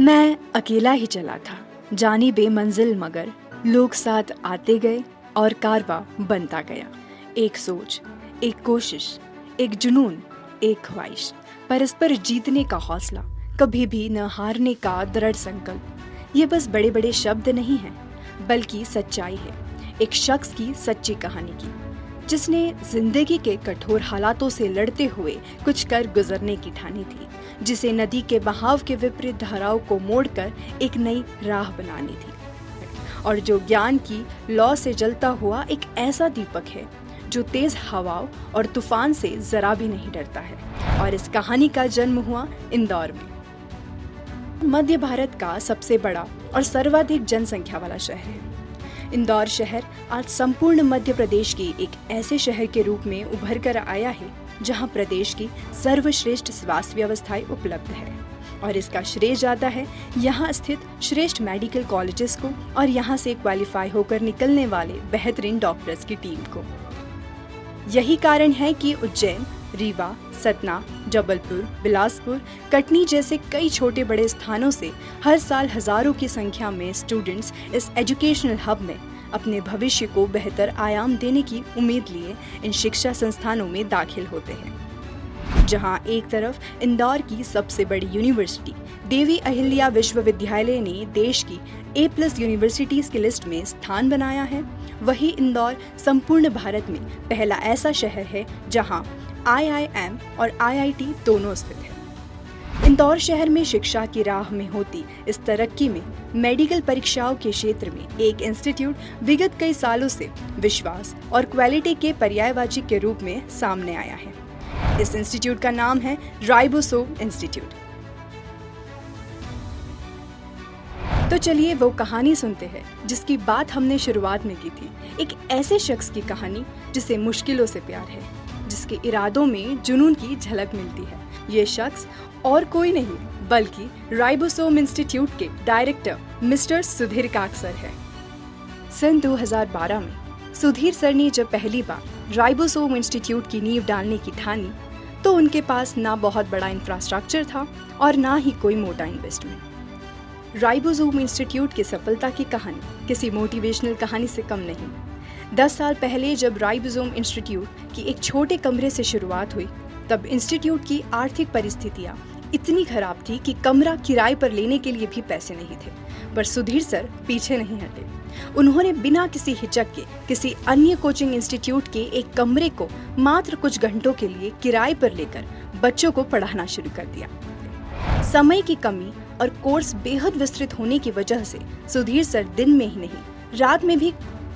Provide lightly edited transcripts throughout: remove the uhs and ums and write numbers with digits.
मैं अकेला ही चला था, जानी बेमंजिल मगर लोग साथ आते गए और कारवां बनता गया। एक सोच, एक कोशिश, एक जुनून, एक ख्वाहिश, परस्पर जीतने का हौसला, कभी भी न हारने का दृढ़ संकल्प। ये बस बड़े बड़े शब्द नहीं हैं, बल्कि सच्चाई है, एक शख्स की सच्ची कहानी की, जिसने जिंदगी के कठोर हालातों से लड़ते हुए कुछ कर गुजरने की ठानी थी, जिसे नदी के बहाव के विपरीत धाराओं को मोड़कर एक नई राह बनानी थी, और जो ज्ञान की लौ से जलता हुआ एक ऐसा दीपक है जो तेज हवाओं और तूफान से जरा भी नहीं डरता है। और इस कहानी का जन्म हुआ इंदौर में, मध्य भारत का सबसे बड़ा और सर्वाधिक जनसंख्या वाला शहर है। इंदौर शहर आज संपूर्ण मध्य प्रदेश के एक ऐसे शहर के रूप में उभर कर आया है जहां प्रदेश की सर्वश्रेष्ठ स्वास्थ्य व्यवस्थाएं उपलब्ध है, और इसका श्रेय जाता है यहां स्थित श्रेष्ठ मेडिकल कॉलेजेस को और यहां से क्वालिफाई होकर निकलने वाले बेहतरीन डॉक्टर्स की टीम को। यही कारण है कि उज्जैन, रीवा, सतना, जबलपुर, बिलासपुर, कटनी जैसे कई छोटे बड़े स्थानों से हर साल हजारों की संख्या में स्टूडेंट्स इस एजुकेशनल हब में अपने भविष्य को बेहतर आयाम देने की उम्मीद लिए इन शिक्षा संस्थानों में दाखिल होते हैं। जहां एक तरफ इंदौर की सबसे बड़ी यूनिवर्सिटी देवी अहिल्या विश्वविद्यालय ने देश की A+ यूनिवर्सिटीज की लिस्ट में स्थान बनाया है, वही इंदौर संपूर्ण भारत में पहला ऐसा शहर है जहां IIM और IIT दोनों स्थित है। इंदौर शहर में शिक्षा की राह में होती इस तरक्की में मेडिकल परीक्षाओं के क्षेत्र में एक इंस्टीट्यूट विगत कई सालों से विश्वास और क्वालिटी के पर्यायवाची के रूप में सामने आया है। इस इंस्टीट्यूट का नाम है राइबोसोम इंस्टीट्यूट। तो चलिए वो कहानी सुनते हैं जिसकी बात हमने शुरुआत में की थी, एक ऐसे शख्स की कहानी जिसे मुश्किलों से प्यार है, जिसके इरादों में जुनून की झलक मिलती है। ये शख्स और कोई नहीं बल्कि राइबोसोम इंस्टीट्यूट के डायरेक्टर मिस्टर सुधीर काकसर है। सन 2012 में सुधीर सर ने जब पहली बार राइबोसोम इंस्टीट्यूट की नींव डालने की ठानी तो उनके पास ना बहुत बड़ा इंफ्रास्ट्रक्चर था और ना ही कोई मोटा इन्वेस्टमेंट। राइबोसोम इंस्टीट्यूट की सफलता की कहानी किसी मोटिवेशनल कहानी से कम नहीं। 10 साल पहले जब राइबोसोम इंस्टीट्यूट की एक छोटे कमरे से शुरुआत हुई, तब इंस्टीट्यूट की आर्थिक परिस्थितियां इतनी खराब थी कि कमरा किराए पर लेने के लिए भी पैसे नहीं थे। पर सुधीर सर पीछे नहीं हटे। उन्होंने बिना किसी हिचक के किसी अन्य कोचिंग इंस्टीट्यूट के एक कमरे को मात्र कुछ घंटों के लिए किराए पर लेकर बच्चों को पढ़ाना शुरू कर दिया। समय की कमी और कोर्स बेहद विस्तृत होने की वजह से सुधीर सर दिन में ही नहीं, रात में भी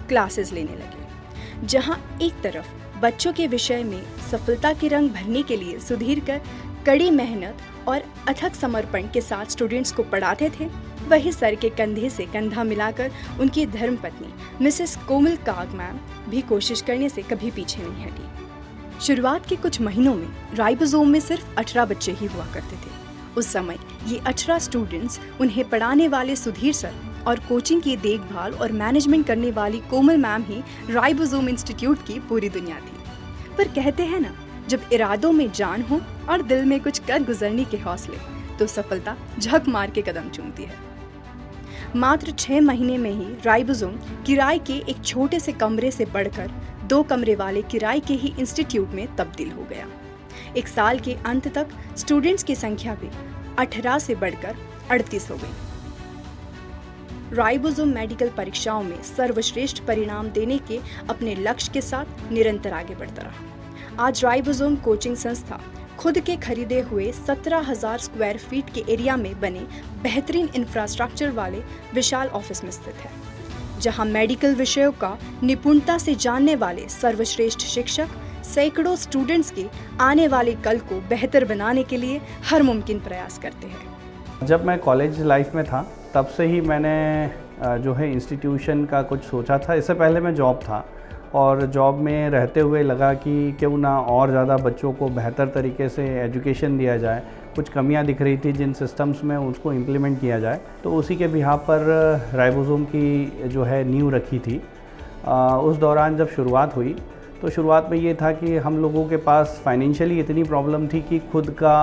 क्लासेस लेने लगे। जहां एक तरफ बच्चों के विषय में सफलता के रंग भरने के लिए सुधीर कर कड़ी मेहनत और अथक समर्पण के साथ स्टूडेंट्स को पढ़ाते थे, वही सर के कंधे से कंधा मिलाकर उनकी धर्मपत्नी मिसेस कोमल काग मैम भी कोशिश करने से कभी पीछे नहीं हटी। शुरुआत के कुछ महीनों में राइबोसोम में सिर्फ 18 बच्चे ही हुआ करते थे। उस समय ये 18 स्टूडेंट्स, उन्हें पढ़ाने वाले सुधीर सर और कोचिंग की देखभाल और मैनेजमेंट करने वाली कोमल मैम ही राइबोसोम इंस्टीट्यूट की पूरी दुनिया थी। पर कहते हैं ना, जब इरादों में जान हो और दिल में कुछ कर गुजरने के हौसले, तो सफलता झक मार के कदम चूमती है। मात्र 6 महीने में ही राइबोसोम किराए के एक छोटे से कमरे से बढ़कर 2 कमरे वाले किराए के ही इंस्टीट्यूट में तब्दील हो गया। एक साल के अंत तक स्टूडेंट्स की संख्या भी 18 से बढ़कर 38 हो गई। राइबोसोम मेडिकल परीक्षाओं में सर्वश्रेष्ठ परिणाम देने के अपने लक्ष्य के साथ निरंतर आगे बढ़ता रहा। आज राइबोसोम कोचिंग संस्था खुद के खरीदे हुए 17,000 स्क्वायर फीट के एरिया में बने बेहतरीन इंफ्रास्ट्रक्चर वाले विशाल ऑफिस में स्थित है, जहां मेडिकल विषयों का निपुणता से जानने वाले सर्वश्रेष्ठ शिक्षक सैकड़ों स्टूडेंट्स के आने वाले कल को बेहतर बनाने के लिए हर मुमकिन प्रयास करते हैं। जब मैं कॉलेज लाइफ में था तब से ही मैंने जो है इंस्टीट्यूशन का कुछ सोचा था। इससे पहले मैं जॉब था और जॉब में रहते हुए लगा कि क्यों ना और ज़्यादा बच्चों को बेहतर तरीके से एजुकेशन दिया जाए। कुछ कमियां दिख रही थी जिन सिस्टम्स में, उसको इम्प्लीमेंट किया जाए। तो उसी के बिहाफ पर राइबोसोम की जो है नींव रखी थी। उस दौरान जब शुरुआत हुई तो शुरुआत में ये था कि हम लोगों के पास फाइनेंशियली इतनी प्रॉब्लम थी कि खुद का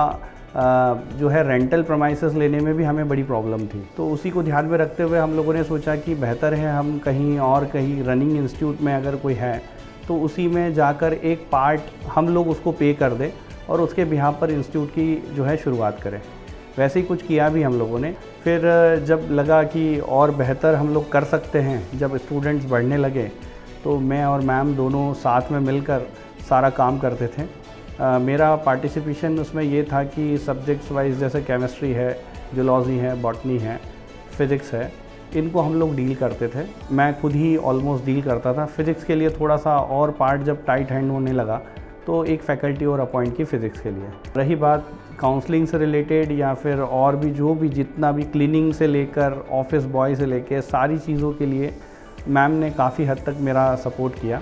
जो है रेंटल प्रमाइसेस लेने में भी हमें बड़ी प्रॉब्लम थी। तो उसी को ध्यान में रखते हुए हम लोगों ने सोचा कि बेहतर है हम कहीं रनिंग इंस्टीट्यूट में अगर कोई है तो उसी में जाकर एक पार्ट हम लोग उसको पे कर दें और उसके बिहाफ पर इंस्टीट्यूट की जो है शुरुआत करें। वैसे ही कुछ किया भी हम लोगों ने। फिर जब लगा कि और बेहतर हम लोग कर सकते हैं, जब स्टूडेंट्स बढ़ने लगे तो मैं और मैम दोनों साथ में मिलकर सारा काम करते थे। मेरा पार्टिसिपेशन उसमें ये था कि सब्जेक्ट्स वाइज जैसे केमिस्ट्री है, जूलॉजी है, बॉटनी है, फिज़िक्स है, इनको हम लोग डील करते थे। मैं खुद ही ऑलमोस्ट डील करता था। फ़िज़िक्स के लिए थोड़ा सा और पार्ट जब टाइट हैंड होने लगा तो एक फैकल्टी और अपॉइंट की फ़िज़िक्स के लिए। रही बात काउंसलिंग से रिलेटेड या फिर और भी जितना भी क्लीनिंग से लेकर ऑफिस बॉय से लेकर सारी चीज़ों के लिए मैम ने काफ़ी हद तक मेरा सपोर्ट किया।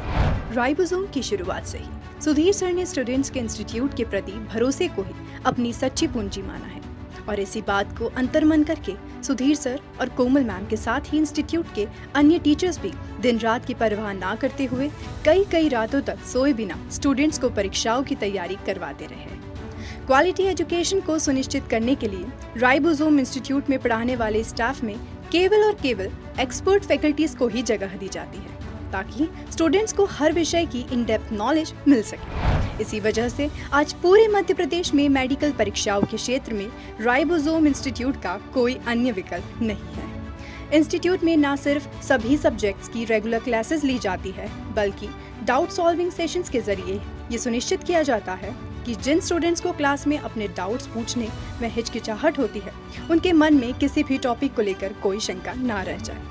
राइबोसोम की शुरुआत से ही सुधीर सर ने स्टूडेंट्स के इंस्टीट्यूट के प्रति भरोसे को ही अपनी सच्ची पूंजी माना है और इसी बात को अंतर्मन करके सुधीर सर और कोमल मैम के साथ ही इंस्टीट्यूट के अन्य टीचर्स भी दिन रात की परवाह ना करते हुए कई रातों तक सोए बिना स्टूडेंट्स को परीक्षाओं की तैयारी करवाते रहे। क्वालिटी एजुकेशन को सुनिश्चित करने के लिए राइबोसोम इंस्टीट्यूट में पढ़ाने वाले स्टाफ में केवल एक्सपर्ट फैकल्टीज को ही जगह दी जाती है ताकि स्टूडेंट्स को हर विषय की इन डेप्थ नॉलेज मिल सके। इसी वजह से आज पूरे मध्य प्रदेश में मेडिकल परीक्षाओं के क्षेत्र में राइबोसोम इंस्टीट्यूट का कोई अन्य विकल्प नहीं है। इंस्टीट्यूट में न सिर्फ सभी सब्जेक्ट्स की रेगुलर क्लासेस ली जाती है बल्कि डाउट सॉल्विंग सेशंस के जरिए ये सुनिश्चित किया जाता है कि जिन स्टूडेंट्स को क्लास में अपने डाउट्स पूछने में हिचकिचाहट होती है उनके मन में किसी भी टॉपिक को लेकर कोई शंका ना रह जाए।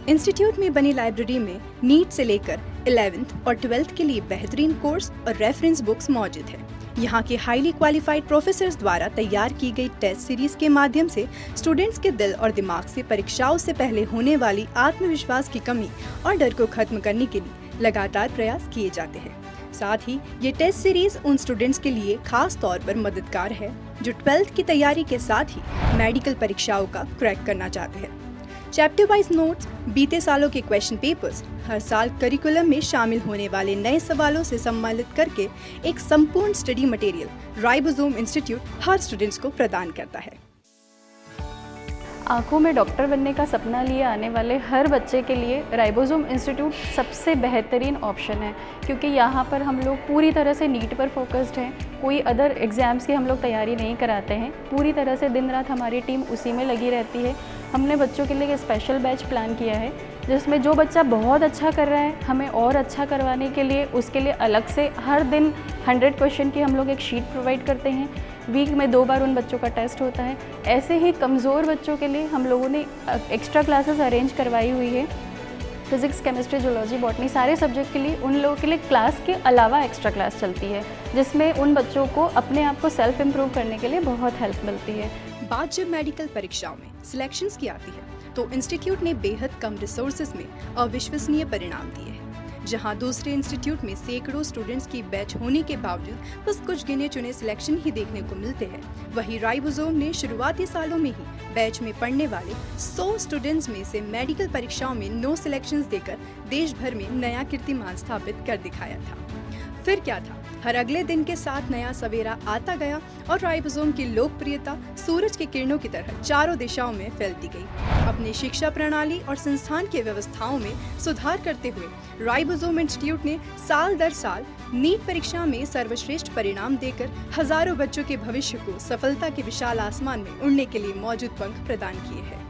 इंस्टीट्यूट में बनी लाइब्रेरी में नीट से लेकर 11th और 12th के लिए बेहतरीन कोर्स और रेफरेंस बुक्स मौजूद है। यहाँ के हाईली क्वालिफाइड प्रोफेसर्स द्वारा तैयार की गई टेस्ट सीरीज के माध्यम से स्टूडेंट्स के दिल और दिमाग से परीक्षाओं से पहले होने वाली आत्मविश्वास की कमी और डर को खत्म करने के लिए लगातार प्रयास किए जाते हैं। साथ ही ये टेस्ट सीरीज उन स्टूडेंट्स के लिए खास तौर पर मददगार है जो 12th की तैयारी के साथ ही मेडिकल परीक्षाओं का क्रैक करना चाहते हैं। चैप्टर वाइज नोट्स, बीते सालों के क्वेश्चन पेपर्स, हर साल करिकुलम में शामिल होने वाले नए सवालों से सम्मिलित करके एक संपूर्ण स्टडी मटेरियल राइबोसोम इंस्टीट्यूट हर स्टूडेंट्स को प्रदान करता है। आँखों में डॉक्टर बनने का सपना लिए आने वाले हर बच्चे के लिए राइबोसोम इंस्टीट्यूट सबसे बेहतरीन ऑप्शन है, क्योंकि यहाँ पर हम लोग पूरी तरह से नीट पर फोकस्ड हैं। कोई अदर एग्ज़ाम्स की हम लोग तैयारी नहीं कराते हैं। पूरी तरह से दिन रात हमारी टीम उसी में लगी रहती है। हमने बच्चों के लिए एक स्पेशल बैच प्लान किया है जिसमें जो बच्चा बहुत अच्छा कर रहा है हमें और अच्छा करवाने के लिए उसके लिए अलग से हर दिन 100 क्वेश्चन की हम लोग एक शीट प्रोवाइड करते हैं। वीक में 2 बार उन बच्चों का टेस्ट होता है। ऐसे ही कमज़ोर बच्चों के लिए हम लोगों ने एक्स्ट्रा क्लासेस अरेंज करवाई हुई है। फिज़िक्स, केमिस्ट्री, जूलॉजी, बॉटनी सारे सब्जेक्ट के लिए उन लोगों के लिए क्लास के अलावा एक्स्ट्रा क्लास चलती है, जिसमें उन बच्चों को अपने आप को सेल्फ इम्प्रूव करने के लिए बहुत हेल्प मिलती है। बात जब मेडिकल परीक्षाओं में सिलेक्शंस की आती है तो इंस्टीट्यूट ने बेहद कम रिसोर्सेज में अविश्वसनीय परिणाम दिए हैं। जहां दूसरे इंस्टीट्यूट में सैकड़ों स्टूडेंट्स की बैच होने के बावजूद बस कुछ गिने चुने सिलेक्शन ही देखने को मिलते हैं, वहीं राइबोसोम ने शुरुआती सालों में ही बैच में पढ़ने वाले 100 स्टूडेंट्स में से मेडिकल परीक्षाओं में 9 सिलेक्शंस देकर देश भर में नया कीर्तिमान स्थापित कर दिखाया था। फिर क्या था, हर अगले दिन के साथ नया सवेरा आता गया और राइबोसोम की लोकप्रियता सूरज की किरणों की तरह चारों दिशाओं में फैलती गई। अपनी शिक्षा प्रणाली और संस्थान की व्यवस्थाओं में सुधार करते हुए राइबोसोम इंस्टीट्यूट ने साल दर साल नीट परीक्षा में सर्वश्रेष्ठ परिणाम देकर हजारों बच्चों के भविष्य को सफलता के विशाल आसमान में उड़ने के लिए मौजूद पंख प्रदान किए हैं।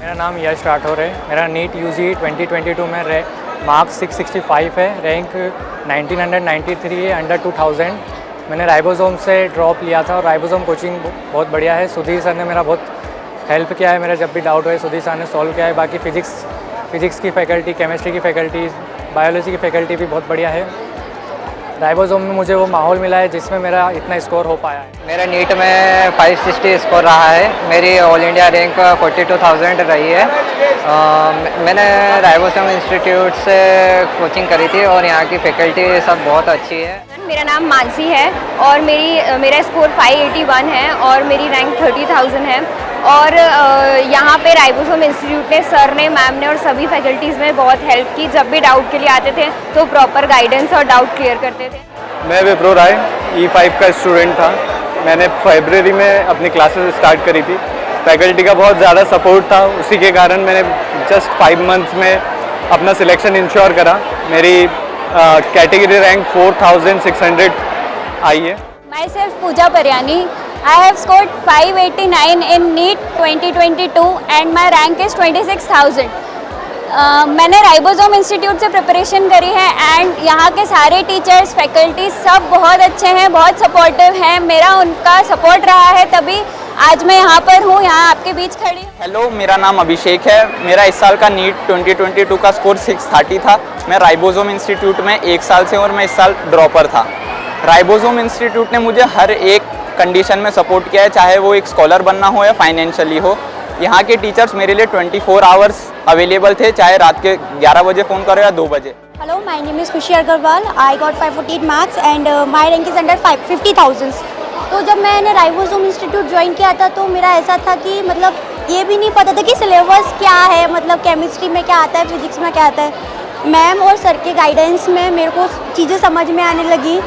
मेरा नाम यश राठौर है। मेरा नीट यूजी 2022 में मार्क्स 665 है, रैंक 1993 है, अंडर 2000। मैंने राइबोसोम से ड्रॉप लिया था और राइबोसोम कोचिंग बहुत बढ़िया है। सुधीर सर ने मेरा बहुत हेल्प किया है। मेरा जब भी डाउट हुए सुधीर सर ने सॉल्व किया है। बाकी फ़िज़िक्स की फ़ैकल्टी, केमिस्ट्री की फ़ैकल्टी, बायोलॉजी की फ़ैकल्टी भी बहुत बढ़िया है। राइबोसोम में मुझे वो माहौल मिला है जिसमें मेरा इतना स्कोर हो पाया है। मेरा नीट में 560 स्कोर रहा है। मेरी ऑल इंडिया रैंक 42,000 रही है। मैंने राइबोसोम इंस्टीट्यूट से कोचिंग करी थी और यहाँ की फैकल्टी सब बहुत अच्छी है। मेरा नाम मानसी है और मेरा स्कोर 581 है और मेरी रैंक 30,000 है। और यहाँ पे राइबोसोम इंस्टीट्यूट ने, सर ने, मैम ने और सभी फैकल्टीज़ में बहुत हेल्प की। जब भी डाउट के लिए आते थे तो प्रॉपर गाइडेंस और डाउट क्लियर करते थे। मैं विप्रो राय E5 का स्टूडेंट था। मैंने फरवरी में अपनी क्लासेस स्टार्ट करी थी। फैकल्टी का बहुत ज़्यादा सपोर्ट था, उसी के कारण मैंने जस्ट 5 मंथ्स में अपना सिलेक्शन इंश्योर करा। मेरी कैटेगरी रैंक 4600 आई है। Myself Pooja Paryani. I have scored 589 in NEET 2022 and my rank is 26,000. मैंने राइबोसोम इंस्टीट्यूट से प्रिपरेशन करी है एंड यहाँ के सारे टीचर्स फैकल्टी सब बहुत अच्छे हैं, बहुत सपोर्टिव हैं। मेरा उनका सपोर्ट रहा है तभी आज मैं यहाँ पर हूँ, यहाँ आपके बीच खड़ी हूँ। हेलो, मेरा नाम अभिषेक है। मेरा इस साल का नीट 2022 का स्कोर 630 था। मैं राइबोसोम इंस्टीट्यूट में 1 साल से और मैं इस साल ड्रॉपर था। राइबोसोम इंस्टीट्यूट ने मुझे हर एक कंडीशन में सपोर्ट किया है, चाहे वो एक स्कॉलर बनना हो या फाइनेंशियली हो। यहाँ के टीचर्स मेरे लिए 24 आवर्स अवेलेबल थे, चाहे रात के 11 बजे फ़ोन करो या 2 बजे। Hello, my name is Khushi Agarwal. I got 548 marks and my rank is under 50,000. तो जब मैंने राइबोसोम इंस्टीट्यूट ज्वाइन किया था तो मेरा ऐसा था कि मतलब ये भी नहीं पता था कि सिलेबस क्या है, मतलब केमिस्ट्री में क्या आता है, फिजिक्स में क्या आता है। मैम और सर के गाइडेंस में मेरे को चीज़ें समझ में आने लगी।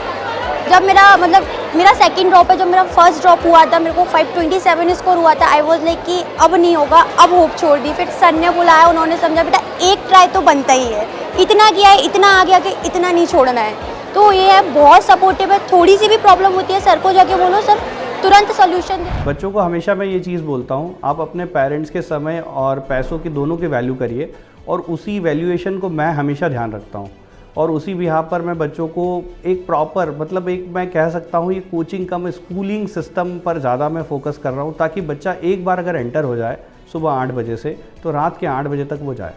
जब मेरा सेकंड ड्रॉप है, जब मेरा फर्स्ट ड्रॉप हुआ था मेरे को 527 स्कोर हुआ था। आई वॉज लाइक कि अब नहीं होगा, अब होप छोड़ दी। फिर सर ने बुलाया, उन्होंने समझा बेटा एक ट्राई तो बनता ही है, इतना किया है, इतना आ गया कि इतना नहीं छोड़ना है। तो ये है, बहुत सपोर्टिव है। थोड़ी सी भी प्रॉब्लम होती है सर को जाके बोलो, सर तुरंत सोल्यूशन दे। बच्चों को हमेशा मैं ये चीज़ बोलता हूँ, आप अपने पेरेंट्स के समय और पैसों की दोनों की वैल्यू करिए और उसी वैल्यूएशन को मैं हमेशा ध्यान रखता हूँ और उसी बिहार पर मैं बच्चों को एक प्रॉपर मतलब एक मैं कह सकता हूँ ये कोचिंग कम स्कूलिंग सिस्टम पर ज़्यादा मैं फोकस कर रहा हूँ, ताकि बच्चा एक बार अगर एंटर हो जाए सुबह 8 बजे से तो रात के 8 बजे तक वो जाए।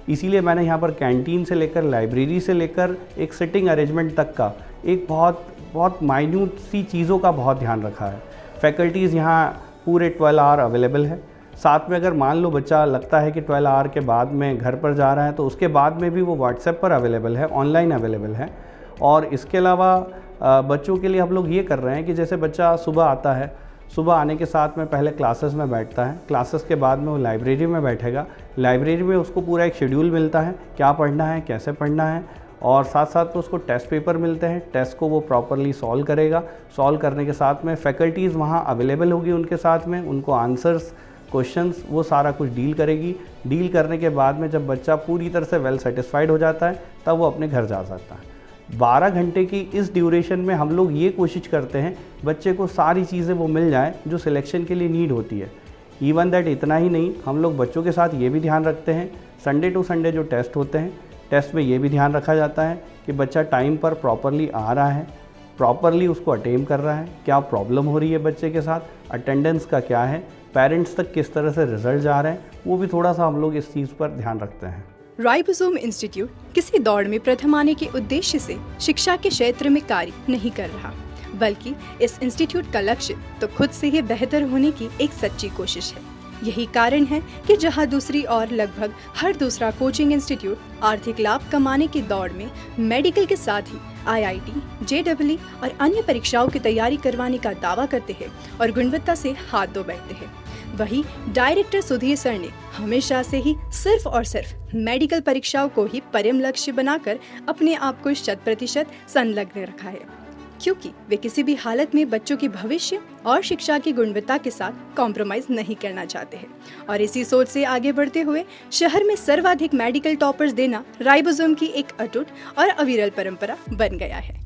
इसीलिए मैंने यहाँ पर कैंटीन से लेकर लाइब्रेरी से लेकर एक सिटिंग अरेंजमेंट तक का एक बहुत माइन्यूट सी चीज़ों का बहुत ध्यान रखा है। फैकल्टीज़ यहाँ पूरे 12 आवर अवेलेबल है। साथ में अगर मान लो बच्चा लगता है कि 12 आवर के बाद में घर पर जा रहा है तो उसके बाद में भी वो व्हाट्सएप पर अवेलेबल है, ऑनलाइन अवेलेबल है। और इसके अलावा बच्चों के लिए हम लोग ये कर रहे हैं कि जैसे बच्चा सुबह आता है, सुबह आने के साथ में पहले क्लासेस में बैठता है, क्लासेस के बाद में वो लाइब्रेरी में बैठेगा। लाइब्रेरी में उसको पूरा एक शेड्यूल मिलता है, क्या पढ़ना है, कैसे पढ़ना है, और साथ साथ में उसको टेस्ट पेपर मिलते हैं। टेस्ट को वो प्रॉपरली सॉल्व करेगा। सॉल्व करने के साथ में फैकल्टीज़ वहाँ अवेलेबल होगी उनके साथ में, उनको आंसर्स क्वेश्चंस वो सारा कुछ डील करेगी। डील करने के बाद में जब बच्चा पूरी तरह से वेल सेटिस्फाइड हो जाता है तब वो अपने घर जा सकता है। 12 घंटे की इस ड्यूरेशन में हम लोग ये कोशिश करते हैं बच्चे को सारी चीज़ें वो मिल जाएं जो सिलेक्शन के लिए नीड होती है। इवन दैट इतना ही नहीं, हम लोग बच्चों के साथ ये भी ध्यान रखते हैं संडे टू संडे जो टेस्ट होते हैं, टेस्ट में ये भी ध्यान रखा जाता है कि बच्चा टाइम पर प्रॉपरली आ रहा है, प्रॉपरली उसको अटेम्प्ट कर रहा है, क्या प्रॉब्लम हो रही है बच्चे के साथ, अटेंडेंस का क्या है, पेरेंट्स तक किस तरह से रिजल्ट जा रहे हैं, वो भी थोड़ा सा हम लोग इस चीज़ पर ध्यान रखते हैं। राइबोसोम इंस्टीट्यूट किसी दौड़ में प्रथम आने के उद्देश्य से शिक्षा के क्षेत्र में कार्य नहीं कर रहा, बल्कि इस इंस्टीट्यूट का लक्ष्य तो खुद से ही बेहतर होने की एक सच्ची कोशिश है। यही कारण है कि जहां दूसरी ओर लगभग हर दूसरा कोचिंग इंस्टीट्यूट आर्थिक लाभ कमाने की दौड़ में मेडिकल के साथ ही IIT, JEE और अन्य परीक्षाओं की तैयारी करवाने का दावा करते हैं और गुणवत्ता से हाथ धो बैठते हैं, वही डायरेक्टर सुधीर सर ने हमेशा से ही सिर्फ और सिर्फ मेडिकल परीक्षाओं को ही परम लक्ष्य बनाकर अपने आप को 100% संलग्न रखा है, क्योंकि वे किसी भी हालत में बच्चों की भविष्य और शिक्षा की गुणवत्ता के साथ कॉम्प्रोमाइज नहीं करना चाहते हैं। और इसी सोच से आगे बढ़ते हुए शहर में सर्वाधिक मेडिकल टॉपर्स देना राइबोसोम की एक अटूट और अविरल परंपरा बन गया है।